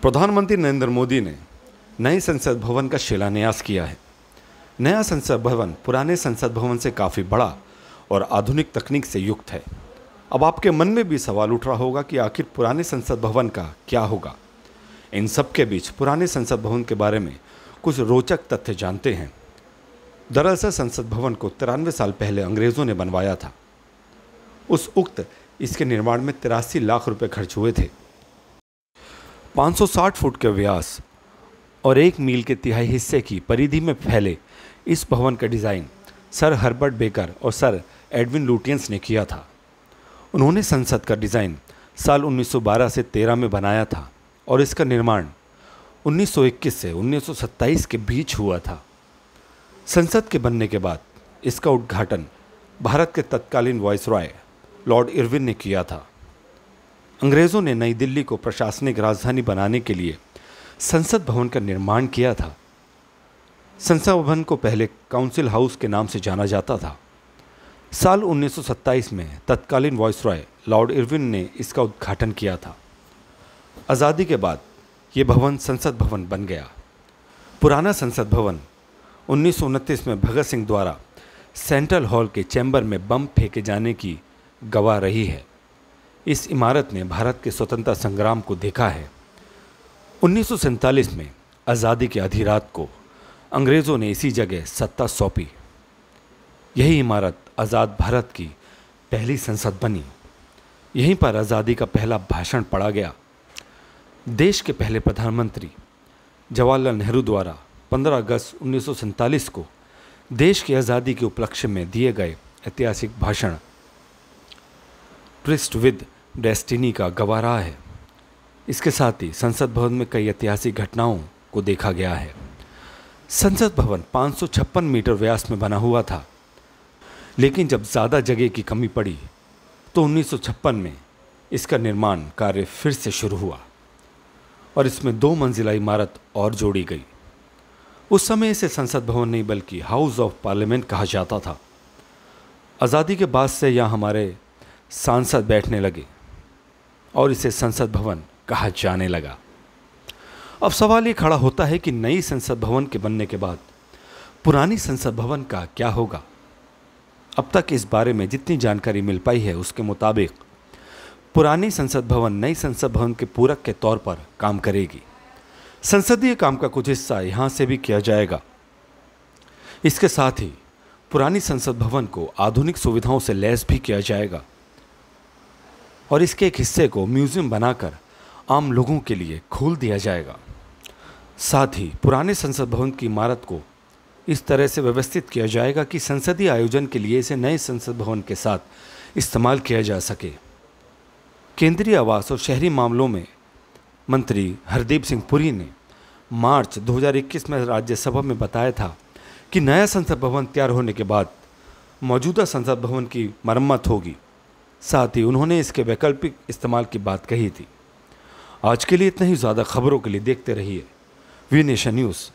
प्रधानमंत्री नरेंद्र मोदी ने नए संसद भवन का शिलान्यास किया है। नया संसद भवन पुराने संसद भवन से काफ़ी बड़ा और आधुनिक तकनीक से युक्त है। अब आपके मन में भी सवाल उठ रहा होगा कि आखिर पुराने संसद भवन का क्या होगा। इन सब के बीच पुराने संसद भवन के बारे में कुछ रोचक तथ्य जानते हैं। दरअसल संसद भवन को 93 साल पहले अंग्रेज़ों ने बनवाया था। इसके निर्माण में 83 लाख रुपए खर्च हुए थे। 560 फुट के व्यास और 1 मील के तिहाई हिस्से की परिधि में फैले इस भवन का डिज़ाइन सर हर्बर्ट बेकर और सर एडविन लुटियंस ने किया था। उन्होंने संसद का डिज़ाइन साल 1912 से 13 में बनाया था और इसका निर्माण 1921 से 1927 के बीच हुआ था। संसद के बनने के बाद इसका उद्घाटन भारत के तत्कालीन वायसरॉय लॉर्ड इरविन ने किया था। अंग्रेज़ों ने नई दिल्ली को प्रशासनिक राजधानी बनाने के लिए संसद भवन का निर्माण किया था। संसद भवन को पहले काउंसिल हाउस के नाम से जाना जाता था। साल 1927 में तत्कालीन वायसरॉय लॉर्ड इरविन ने इसका उद्घाटन किया था। आज़ादी के बाद ये भवन संसद भवन बन गया। पुराना संसद भवन 1929 में भगत सिंह द्वारा सेंट्रल हॉल के चैम्बर में बम फेंके जाने की गवाह रही है। इस इमारत ने भारत के स्वतंत्रता संग्राम को देखा है। 1947 में आज़ादी की आधी रात को अंग्रेज़ों ने इसी जगह सत्ता सौंपी। यही इमारत आज़ाद भारत की पहली संसद बनी। यहीं पर आज़ादी का पहला भाषण पढ़ा गया। देश के पहले प्रधानमंत्री जवाहरलाल नेहरू द्वारा 15 अगस्त 1947 को देश की आज़ादी के उपलक्ष्य में दिए गए ऐतिहासिक भाषण ट्रिस्ट विद डेस्टिनी का गवाह रहा है। इसके साथ ही संसद भवन में कई ऐतिहासिक घटनाओं को देखा गया है। संसद भवन 556 मीटर व्यास में बना हुआ था, लेकिन जब ज़्यादा जगह की कमी पड़ी तो 1956 में इसका निर्माण कार्य फिर से शुरू हुआ और इसमें 2 मंजिला इमारत और जोड़ी गई। उस समय इसे संसद भवन नहीं बल्कि हाउस ऑफ पार्लियामेंट कहा जाता था। आज़ादी के बाद से यहाँ हमारे सांसद बैठने लगे और इसे संसद भवन कहा जाने लगा। अब सवाल ये खड़ा होता है कि नई संसद भवन के बनने के बाद पुरानी संसद भवन का क्या होगा। अब तक इस बारे में जितनी जानकारी मिल पाई है उसके मुताबिक पुरानी संसद भवन नई संसद भवन के पूरक के तौर पर काम करेगी। संसदीय काम का कुछ हिस्सा यहाँ से भी किया जाएगा। इसके साथ ही पुरानी संसद भवन को आधुनिक सुविधाओं से लैस भी किया जाएगा और इसके एक हिस्से को म्यूजियम बनाकर आम लोगों के लिए खोल दिया जाएगा। साथ ही पुराने संसद भवन की इमारत को इस तरह से व्यवस्थित किया जाएगा कि संसदीय आयोजन के लिए इसे नए संसद भवन के साथ इस्तेमाल किया जा सके। केंद्रीय आवास और शहरी मामलों में मंत्री हरदीप सिंह पुरी ने मार्च 2021 में राज्यसभा में बताया था कि नया संसद भवन तैयार होने के बाद मौजूदा संसद भवन की मरम्मत होगी। साथ ही उन्होंने इसके वैकल्पिक इस्तेमाल की बात कही थी। आज के लिए इतना ही। ज़्यादा खबरों के लिए देखते रहिए वी नेशन न्यूज़।